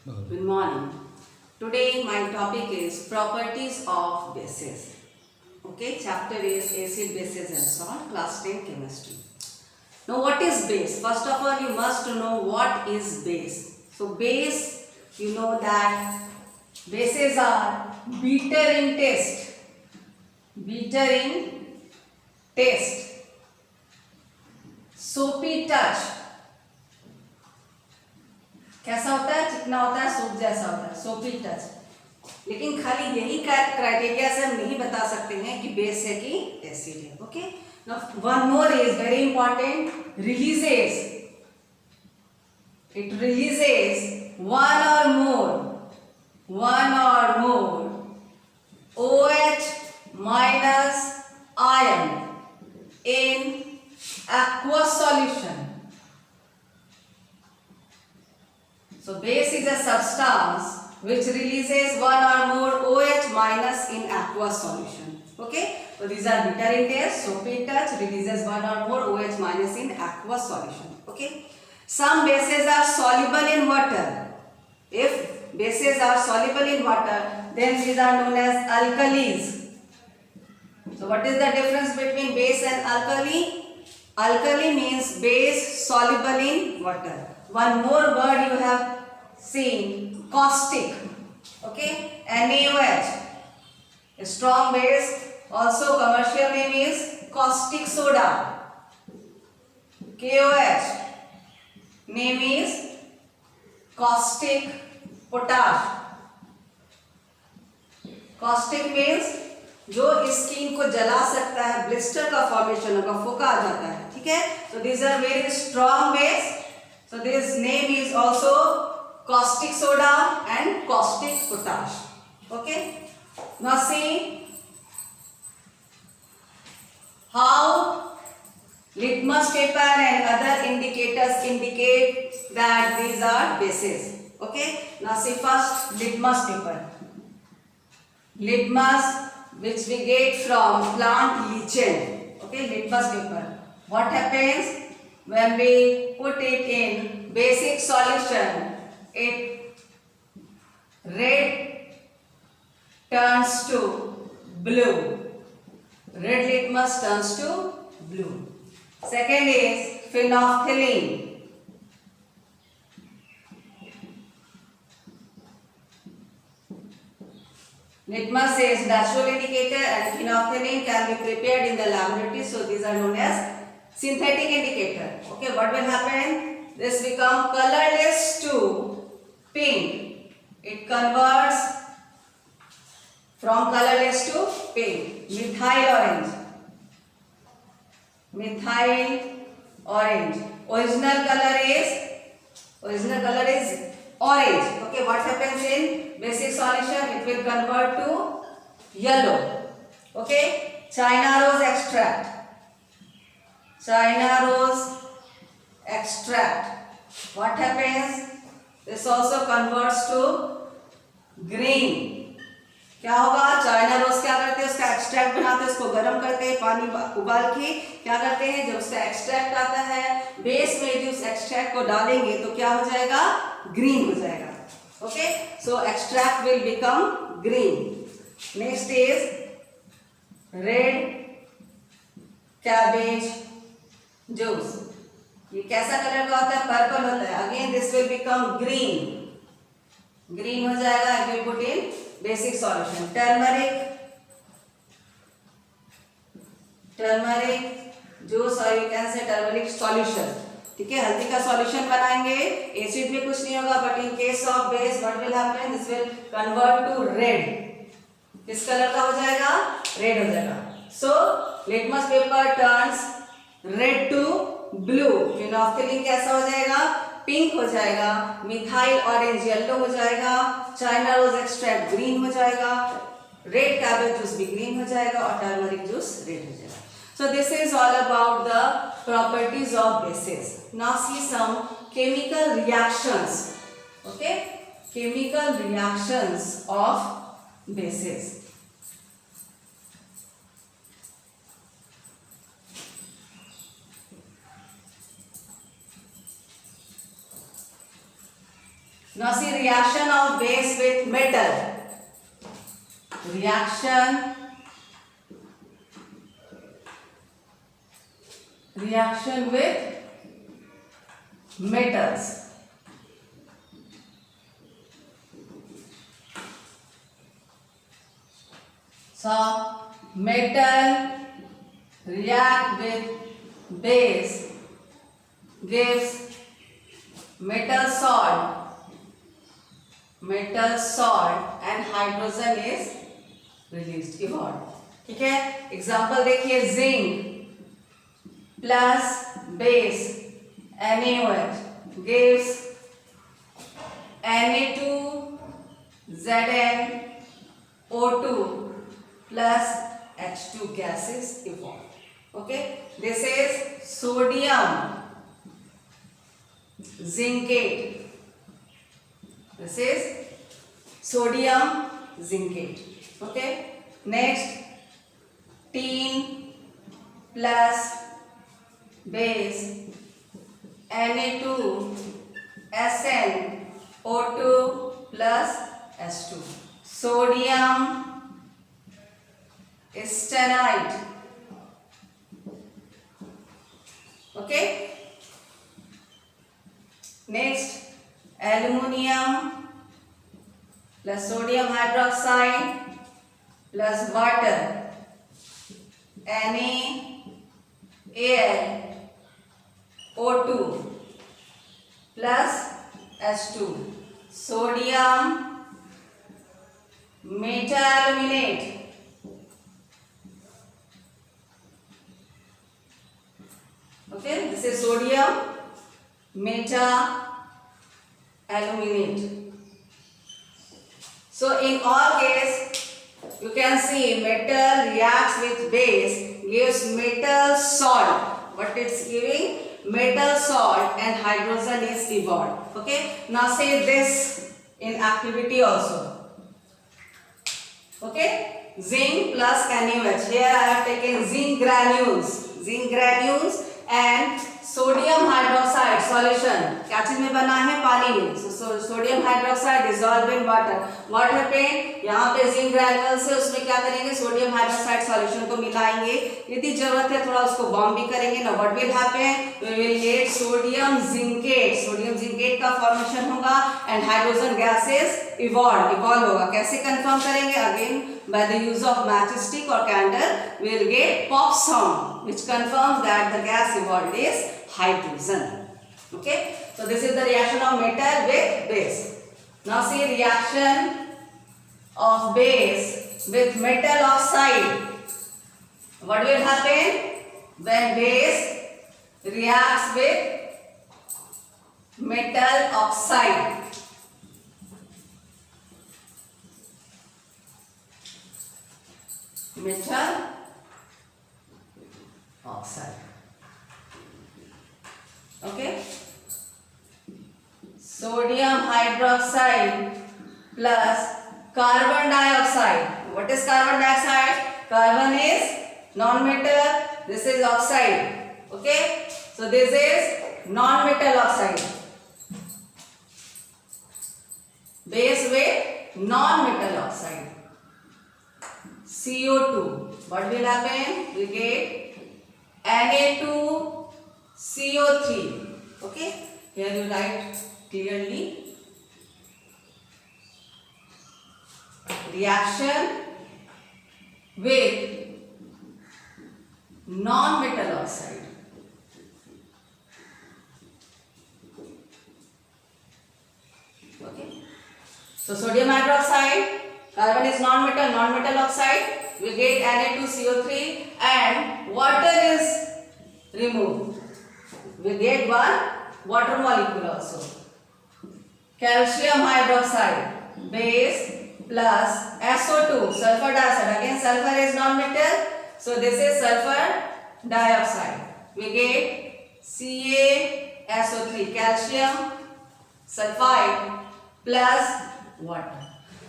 Good morning. Today my topic is properties of bases. Okay, chapter is acid, bases and salt, class 10 chemistry. Now what is base? First of all you must know what is base. So base, you know that bases are bitter in taste. Bitter in taste. Soapy touch. कैसा होता है? चिकना होता है, soup जैसा होता है, सोपी टच। लेकिन खाली यही क्राइटेरिया से हम नहीं बता सकते हैं कि बेस है कि एसिड है। Okay, now one more is very important, releases. It releases one और मोर OH minus ion in aqueous solution. So base is a substance which releases one or more OH minus in aqueous solution. Okay, so these are bitter in taste, soapy touch, releases one or more OH minus in aqueous solution. Okay, some bases are soluble in water. If bases are soluble in water, then these are known as alkalis. So what is the difference between base and alkali? Alkali means base soluble in water. One more word you have seen, caustic. Okay, NaOH. A strong base, also commercial name is caustic soda. KOH. Name is caustic potash. Caustic means जो skin को जला सकता है, blister का formation होगा, फोका आ जाता है। ठीक है, so these are very strong base. So this name is also caustic soda and caustic potash. Okay, now see how litmus paper and other indicators indicate that these are bases. Okay, now see first litmus paper. Litmus which we get from plant lichen. Okay, litmus paper. What happens when we put it in basic solution? It red turns to blue. Red litmus turns to blue. Second is phenolphthalein. Litmus is natural indicator and phenolphthalein can be prepared in the laboratory. So these are known as synthetic indicator. Okay, what will happen? This become colorless to pink. It converts from colorless to pink. Methyl orange. Methyl orange. Original color is orange. Okay, what happens in basic solution? It will convert to yellow. Okay, China rose extract. China rose extract. What happens? This also converts to green. क्या होगा? China rose क्या करते हैं? उसका extract बनाते हैं, उसको गर्म करते हैं, पानी उबाल के क्या करते हैं? जब उसका एक्सट्रैक्ट आता है, बेस में यदि उस एक्सट्रैक्ट को डालेंगे तो क्या हो जाएगा? ग्रीन हो जाएगा. Okay, so extract will become green. Next is red cabbage juice. ये कैसा कलर का होता है? पर्पल होता है. Again this will become green. Green हो जाएगा. I will put in basic solution. Turmeric juice or you can say turmeric solution. ठीक है, हल्दी का सॉल्यूशन बनाएंगे. एसिड में कुछ नहीं होगा, but in case of base what will happen? This will convert to red. किस कलर का हो जाएगा? रेड हो जाएगा. So litmus paper turns red to blue. Phenolphthalein कैसा हो जाएगा? पिंक हो जाएगा. मिथाइल ऑरेंज येलो हो जाएगा. चाइना रोज एक्सट्रैक्ट ग्रीन हो जाएगा. रेड कैबेज जूस भी ग्रीन हो जाएगा और टर्मरिक जूस रेड हो जाएगा. So this is all about the properties of bases. Now see some chemical reactions. Okay, chemical reactions of bases. Now see reaction of base with metal. Reaction with metals. So metal react with base gives metal salt and hydrogen is released, evolved. ठीक है, example देखिए, zinc plus base NaOH gives Na2ZnO2 plus H2 gases evolved. Okay, this is sodium zincate. This is sodium zincate. Okay, next tin plus base Na2SnO2 plus H2. Sodium stannite. Okay, next aluminium plus sodium hydroxide plus water NaAlO2 plus H2. Sodium metaluminate. Okay, this is sodium metaluminate. So in all case you can see metal reacts with base, gives metal salt. What it's giving? Metal salt and hydrogen is evolved. Okay, now say this in activity also. Okay, zinc plus NaOH. Here I have taken zinc granules and sodium hydroxide solution क्या चीज में बना है? पानी में. Sodium hydroxide dissolve in water. What happened? यहाँ पे zinc granules है, उसमें क्या करेंगे? सोडियम हाइड्रोक्साइड सॉल्यूशन को मिलाएंगे. यदि जरूरत है थोड़ा उसको बॉम्ब भी करेंगे ना. What will happen? We will get sodium zincate का फॉर्मेशन होगा एंड हाइड्रोजन गैसेस इवॉल्व होगा. कैसे कंफर्म करेंगे? Again by the use of matchstick or candle we will get pop sound which confirms that the gas evolved is hydrogen. Okay, so this is the reaction of metal with base. Now see reaction of base with metal oxide. What will happen when base reacts with metal oxide? Metal oxide. Okay, sodium hydroxide plus carbon dioxide. What is carbon dioxide? Carbon is non-metal, this is oxide. Okay, so this is non-metal oxide. Base with non-metal oxide. CO2. What will happen? We get Na2CO3. Okay, here you write clearly. Reaction with non-metal oxide. Okay, so sodium hydroxide, carbon is non-metal oxide, we get Na2CO3 and water is removed. We get one water molecule also. Calcium hydroxide, base plus SO2, sulfur dioxide. Again sulfur is non-metal, so this is sulfur dioxide. We get CaSO3, calcium sulfide plus water.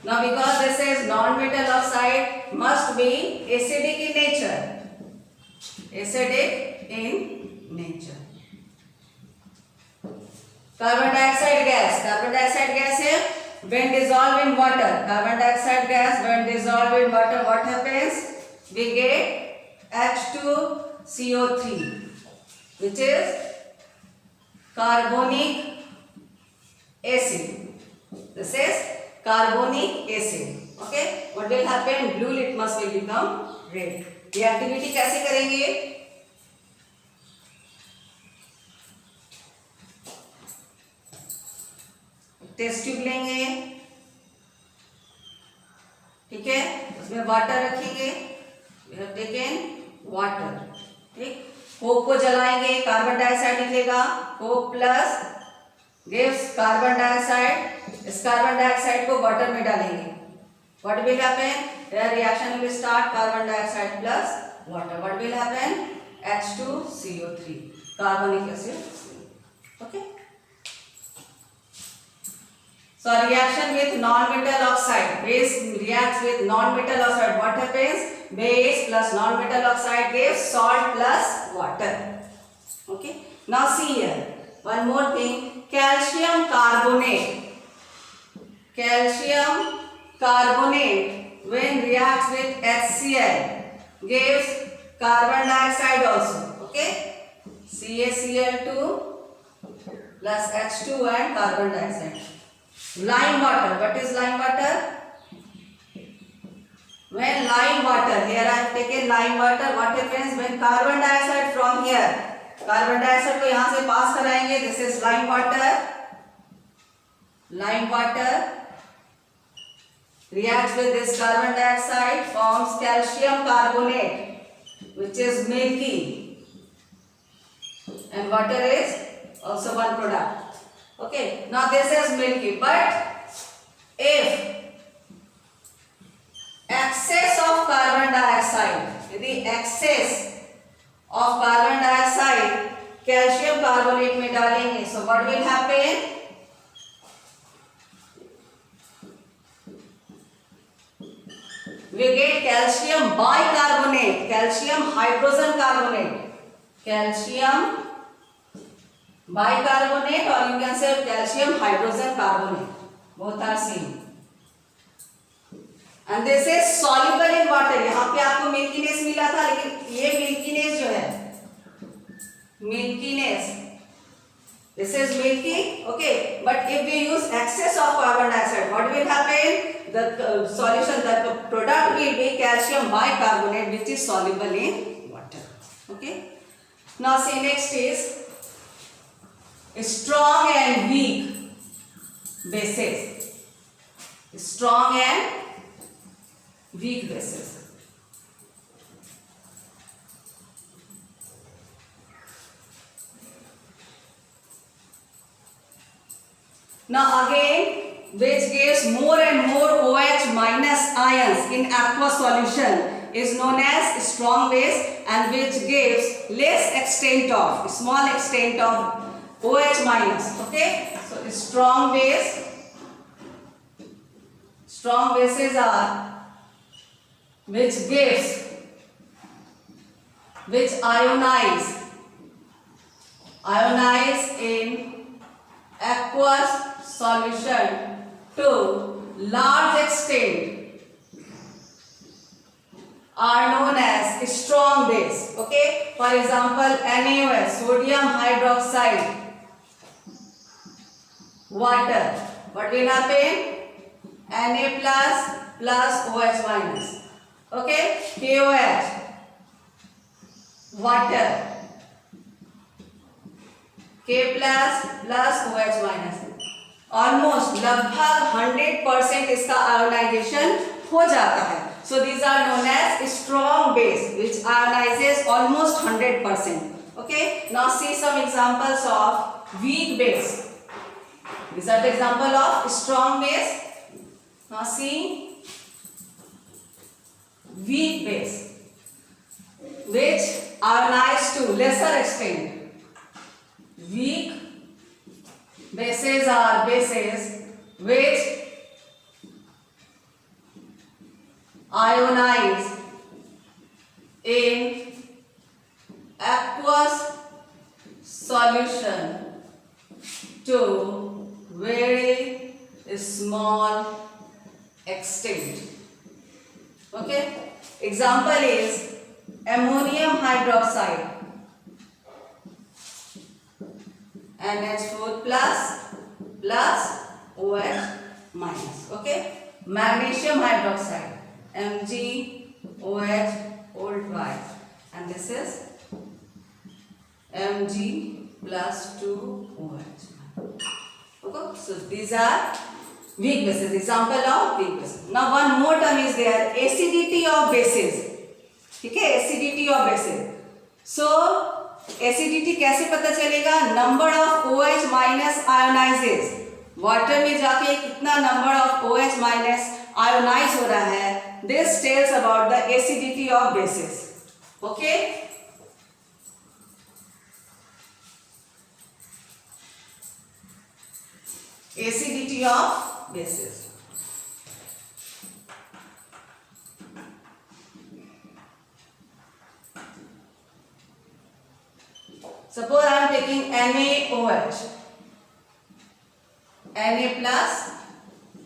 Now because this is non-metal oxide, must be acidic in nature. Carbon dioxide gas. Carbon dioxide gas है when dissolved in water. Carbon dioxide gas when dissolved in water, what happens? We get H2CO3, which is carbonic acid. This is carbonic acid. Okay. What will happen? Blue litmus will become red. ये activity कैसे करेंगे? Test tube लेंगे, ठीक है, उसमें water रखेंगे, taken water, ठीक, Coke को जलाएंगे, कार्बन डाइऑक्साइड निकलेगा, Coke plus gives carbon dioxide, इस कार्बन डाइऑक्साइड को वाटर में डालेंगे, what will happen? Their reaction will start, carbon dioxide plus water, what will happen? H2CO3, कार्बनिक acid, okay. So reaction with non-metal oxide, base reacts with non-metal oxide. What happens? Base plus non-metal oxide gives salt plus water. Okay. Now see here. One more thing. Calcium carbonate. Calcium carbonate when reacts with HCl gives carbon dioxide also. Okay. CaCl2 plus H2 and carbon dioxide. Lime water. What is lime water? When lime water, here I have taken lime water. What happens when carbon dioxide from here? Carbon dioxide को यहाँ से पास कराएंगे. This is lime water. Lime water reacts with this carbon dioxide, forms calcium carbonate, which is milky, and water is also one product. Okay, now this is milky, but if excess of carbon dioxide, यदि excess of carbon dioxide calcium carbonate में डालेंगे, so what will happen? We get calcium bicarbonate, calcium hydrogen carbonate, calcium bicarbonate, or you can say calcium hydrogen carbonate, both are same, and this is soluble in water. यहाँ पे आपको milkiness मिला था, लेकिन ये milkiness जो है, milkiness, this is milky, okay, but if we use excess of carbon dioxide, what will happen? The solution, the product will be calcium bicarbonate, which is soluble in water. Okay. Now see, next is strong and weak bases. Strong and weak bases. Now again, which gives more and more OH minus ions in aqueous solution is known as strong base, and which gives less extent of, small extent of OH minus. Okay, so strong bases are which ionize in aqueous solution to large extent are known as strong base. Okay, for example, NaOH, sodium hydroxide, water, what will happen? Na plus OH minus. Okay, KOH, water, K plus OH minus. Almost लगभग 100% इसका ionisation हो जाता है. So these are known as strong base, which ionizes almost 100%. Okay. Now see some examples of weak base. These are the example of strong base. Now see weak base, which ionize to lesser extent. Weak bases are bases which ionize in aqueous solution to very small extent. Okay, example is ammonium hydroxide, NH4 plus OH minus. Okay, magnesium hydroxide, MgOH whole twice, and this is Mg plus 2OH. Okay, so these are weak bases, example of weak bases. Now one more term is there, acidity of bases. ठीक है, acidity of bases. So acidity कैसे पता चलेगा? Number of OH minus ionizes, water में जाके कितना number of OH minus ionize हो रहा है, this tells about the acidity of bases. Okay, acidity of bases. Suppose I am taking NaOH, Na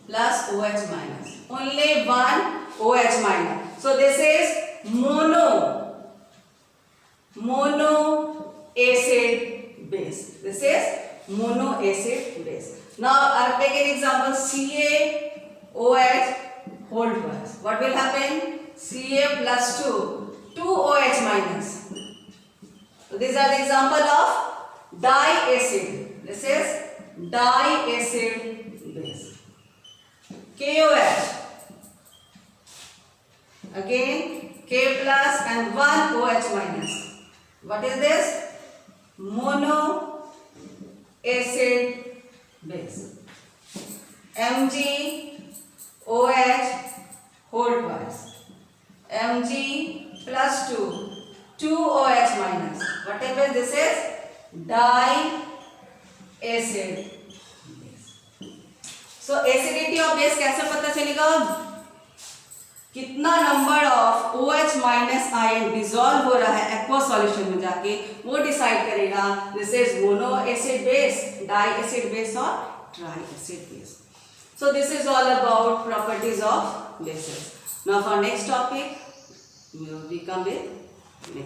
plus OH minus, only one OH minus. So this is mono acid base. This is mono acid base. Now I'll take an example, CaOH whole twice. What will happen? Ca plus 2 OH minus. So these are the example of diacid. This is diacid base. KOH, again K plus and 1 OH minus. What is this? Mono acid base. MgOH whole twice, Mg plus 2 OH minus. Whatever this is, diacid base. So acidity of base कैसे पता चलेगा? कितना number of OH minus ion dissolve हो रहा है aqua solution में जाके, वो डिसाइड करेगा this is mono acid base, di acid base और tri acid base. So this is all about properties of bases. Now for next topic we come with next.